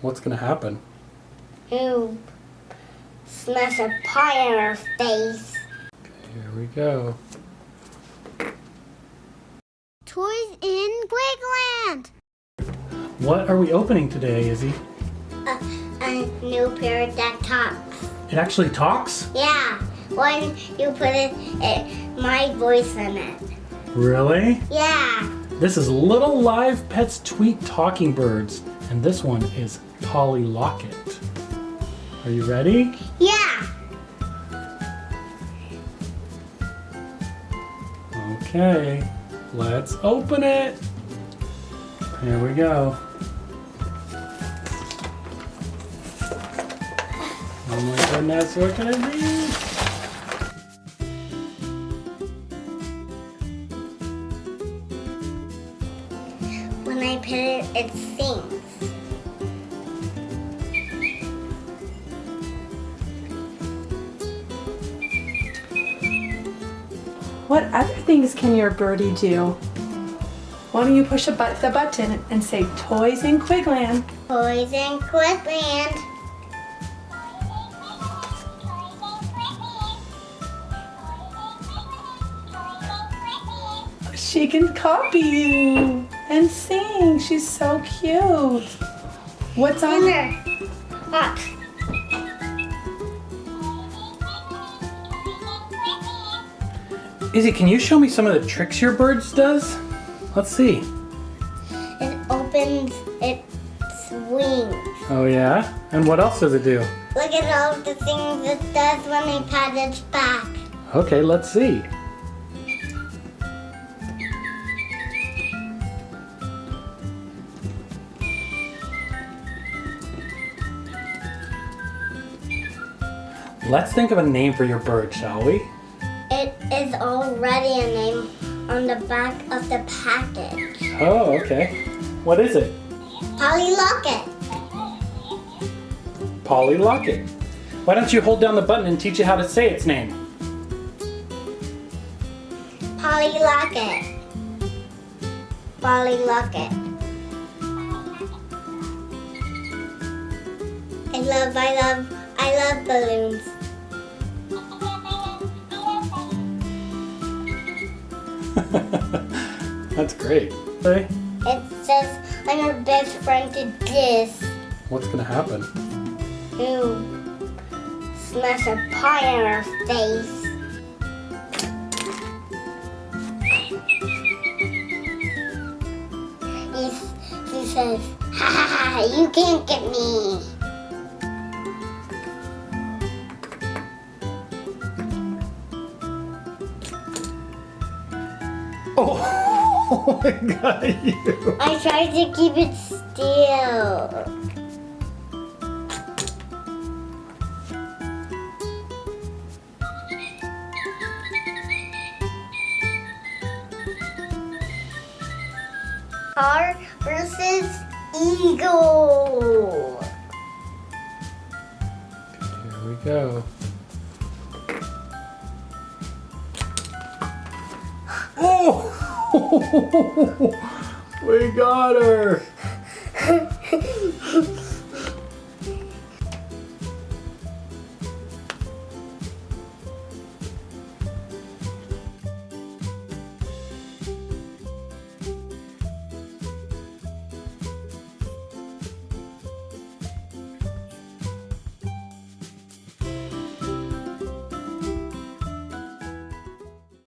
What's gonna happen? He'll smash a pie in her face. Okay, here we go. Toys in Quigland. What are we opening today, Izzy? A new pair that talks. It actually talks? Yeah, when you put my voice in it. Really? Yeah. This is Little Live Pets Tweet Talking Birds, and this one is Polly Locket. Are you ready? Yeah. Okay, let's open it. Here we go. Oh my goodness, what can it be? When I put it, it sings. What other things can your birdie do? Why don't you push the button and say Toys in Quigland? Toys in Quigland. She can copy you and sing. She's so cute. What's on Dinner. Look. Izzy, can you show me some of the tricks your birds does? Let's see. It opens its wings. Oh yeah? And what else does it do? Look at all the things it does when I pat its back. Okay, let's see. Let's think of a name for your bird, shall we? It is already a name on the back of the package. Oh, okay. What is it? Polly Locket. Polly Locket. Why don't you hold down the button and teach it how to say its name? Polly Locket. Polly Locket. I love balloons. That's great. Hey, It says I'm your best friend to this. what's gonna happen? He'll smash a pie in her face. He says, ha ha ha, you can't get me. Oh, I got you. I tried to keep it still. Car versus eagle. Here we go. Oh! We got her!